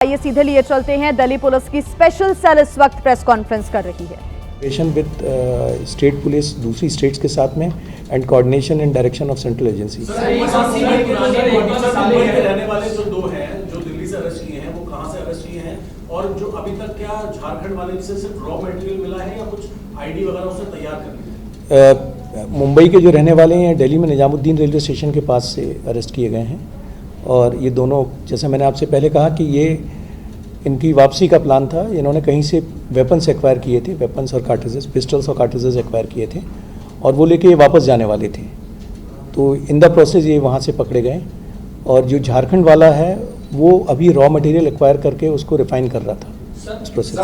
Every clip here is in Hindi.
आइए सीधे लिए चलते हैं। दिल्ली पुलिस की स्पेशल सेल इस वक्त प्रेस कॉन्फ्रेंस कर रही है। कोऑर्डिनेशन विद स्टेट पुलिस दूसरी स्टेट्स के साथ में and coordination in direction of central agency. रहने वाले जो दो हैं जो दिल्ली से अरेस्ट किए हैं वो कहां से अरेस्ट किए हैं और जो अभी तक क्या झारखंड वाले से सिर्फ रॉ मटेरियल मिला है या कुछ आईडी वगैरह उसे तैयार कर लिया? मुंबई के जो रहने वाले हैं दिल्ली में निजामुद्दीन रेलवे स्टेशन के पास से अरेस्ट किए गए हैं और ये दोनों, जैसे मैंने आपसे पहले कहा कि ये इनकी वापसी का प्लान था। इन्होंने कहीं से वेपन्स एक्वायर किए थे, वेपन्स और कार्ट्रिजेस, पिस्टल्स और कार्ट्रिजेस एक्वायर किए थे और वो लेके वापस जाने वाले थे। तो इन द प्रोसेस ये वहाँ से पकड़े गए और जो झारखंड वाला है वो अभी रॉ मटेरियल एक्वायर करके उसको रिफाइन कर रहा था इस प्रोसेस।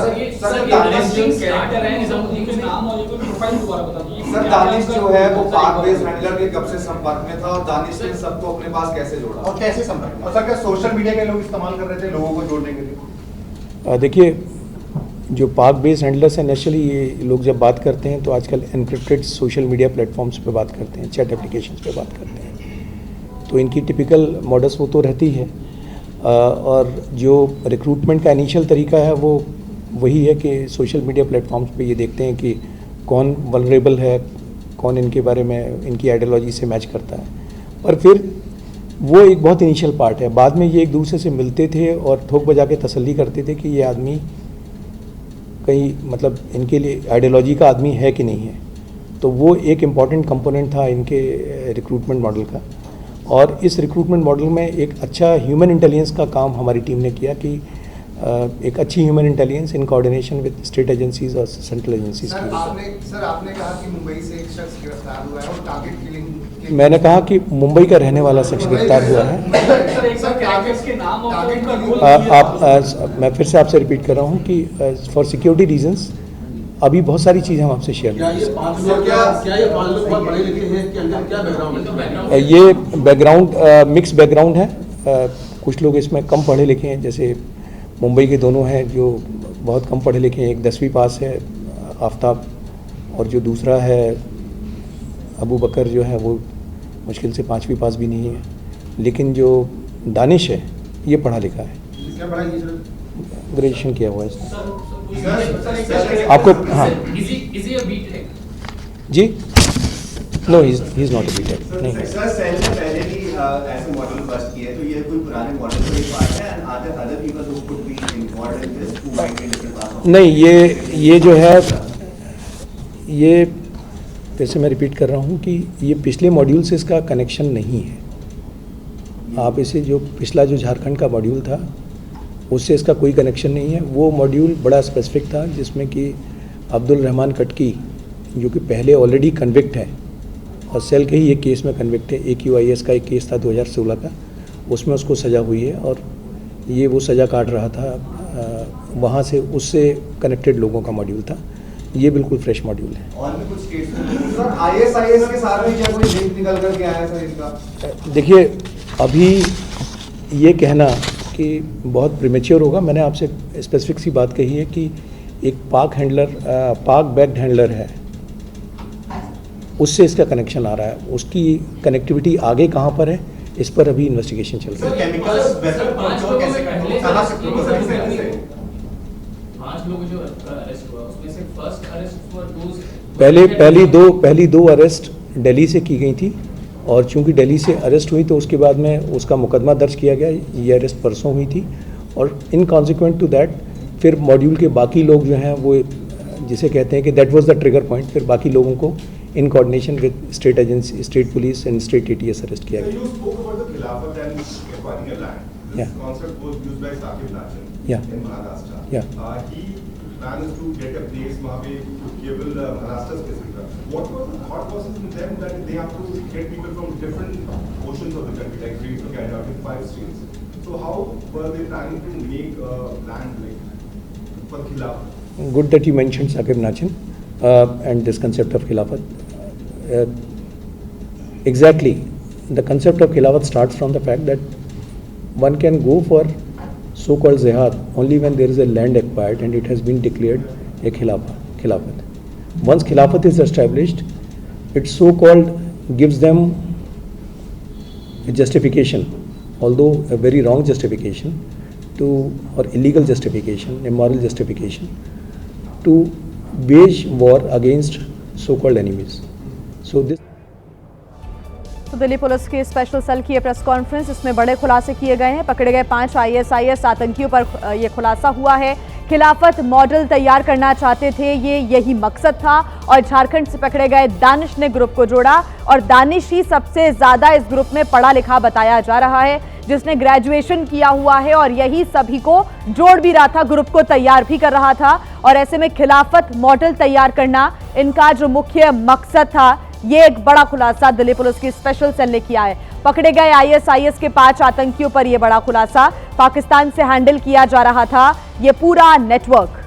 दानिश जो है वो पाक बेस हैंडलर के कब से संपर्क में था और दानिश ने सबको अपने पास कैसे जोड़ा और कैसे संपर्क में? और सर क्या सोशल मीडिया के लोग इस्तेमाल कर रहे थे लोगों को जोड़ने के लिए? देखिए, जो पाक बेस हैंडलर्स हैं नेचुरली ये लोग जब बात करते हैं तो आजकल एनक्रिप्टेड सोशल मीडिया प्लेटफॉर्म्स पे बात करते हैं, चैट एप्लीकेशंस पे बात करते हैं, तो इनकी टिपिकल मॉडस वो तो रहती है। और जो रिक्रूटमेंट का इनिशियल तरीका है वो वही है कि सोशल मीडिया प्लेटफॉर्म्स पे ये देखते हैं कि कौन वल्नरेबल है, कौन इनके बारे में इनकी आइडियोलॉजी से मैच करता है। और फिर वो एक बहुत इनिशियल पार्ट है। बाद में ये एक दूसरे से मिलते थे और ठोक बजा के तसल्ली करते थे कि ये आदमी कहीं मतलब इनके लिए आइडियोलॉजी का आदमी है कि नहीं है। तो वो एक इम्पॉर्टेंट कंपोनेंट था इनके रिक्रूटमेंट मॉडल का। और इस रिक्रूटमेंट मॉडल में एक अच्छा ह्यूमन इंटेलिजेंस का काम हमारी टीम ने किया कि एक अच्छी human intelligence in coordination with state agencies और सेंट्रल एजेंसीज की। आपने कहा कि मुंबई से एक शख्स गिरफ्तार हुआ है और टारगेट किलिंग। मैंने कहा कि मुंबई का रहने वाला शख्स गिरफ्तार हुआ है। मैं फिर से आपसे रिपीट कर रहा हूँ कि फॉर सिक्योरिटी रीजंस अभी बहुत सारी चीज़ें हम आपसे शेयर करेंगे। ये बैकग्राउंड मिक्स बैकग्राउंड है। कुछ लोग इसमें कम पढ़े लिखे हैं, जैसे मुंबई के दोनों हैं जो बहुत कम पढ़े लिखे हैं। एक 10वीं पास है आफ्ताब और जो दूसरा है अबू बकर जो है वो मुश्किल से 5वीं पास भी नहीं है। लेकिन जो दानिश है ये पढ़ा लिखा है, ग्रेजुएशन किया हुआ है इसने। आपको हाँ जी, no he is not a BTech. नहीं सर, सेल ने पहले भी ऐसे मॉडल बस्ट किए, तो ये कोई पुराने मॉडल का एक पार्ट है and other people who could be involved in this who might be different parts? नहीं, ये जो है ये फिर से मैं रिपीट कर रहा हूँ कि ये पिछले मॉड्यूल से इसका कनेक्शन नहीं है। आप इसे जो पिछला जो झारखंड का मॉड्यूल था उससे इसका कोई कनेक्शन नहीं है। वो मॉड्यूल बड़ा स्पेसिफिक था जिसमें कि अब्दुल रहमान कटकी जो कि पहले ऑलरेडी कन्विक्ट है और सेल के ही एक केस में कन्विक्ट है। AQIS का एक केस था 2016 का, उसमें उसको सज़ा हुई है और ये वो सज़ा काट रहा था वहाँ से, उससे कनेक्टेड लोगों का मॉड्यूल था। ये बिल्कुल फ्रेश मॉड्यूल है। और भी कुछ केस सर ISIS के साथ में क्या कोई लिंक निकल कर के आया है सर इसका? देखिए, अभी ये कहना कि बहुत प्रीमेच्योर होगा। मैंने आपसे स्पेसिफिक सी बात कही है कि एक पाक बैक्ड हैंडलर है, उससे इसका कनेक्शन आ रहा है। उसकी कनेक्टिविटी आगे कहाँ पर है इस पर अभी इन्वेस्टिगेशन चल रही है। पहली दो अरेस्ट दिल्ली से की गई थी और चूंकि दिल्ली से अरेस्ट हुई तो उसके बाद में उसका मुकदमा दर्ज किया गया। ये अरेस्ट परसों हुई थी और इन कॉन्सिक्वेंट टू दैट फिर मॉड्यूल के बाकी लोग जो हैं वो जिसे कहते हैं कि that was the trigger point, फिर बाकी लोगों को in coordination with state agency, state police and state ATS arrest किया गया। plan is to get a place वहाँ पे केवल Maharashtra specific. What was the thought process in them that they have to get people from different portions of the country, like Greece or Canada, in 5 states? So how were they planning to make land like for Khilafat? Good that you mentioned Saqib Nachin and this concept of Khilafat. Exactly, the concept of Khilafat starts from the fact that one can go for so-called jihad only when there is a land acquired and it has been declared a khilafat. Once khilafat is established, it so-called gives them a justification, although a very wrong justification, to or illegal justification, immoral justification to wage war against so-called enemies. So this. तो दिल्ली पुलिस की स्पेशल सेल की ये प्रेस कॉन्फ्रेंस, इसमें बड़े खुलासे किए गए हैं। पकड़े गए 5 ISIS आतंकियों पर ये खुलासा हुआ है। खिलाफत मॉडल तैयार करना चाहते थे, ये यही मकसद था। और झारखंड से पकड़े गए दानिश ने ग्रुप को जोड़ा और दानिश ही सबसे ज्यादा इस ग्रुप में पढ़ा लिखा बताया जा रहा है, जिसने ग्रेजुएशन किया हुआ है और यही सभी को जोड़ भी रहा था, ग्रुप को तैयार भी कर रहा था। और ऐसे में खिलाफत मॉडल तैयार करना इनका जो मुख्य मकसद था, ये एक बड़ा खुलासा दिल्ली पुलिस की स्पेशल सेल ने किया है। पकड़े गए ISIS के 5 आतंकियों पर यह बड़ा खुलासा, पाकिस्तान से हैंडल किया जा रहा था ये पूरा नेटवर्क।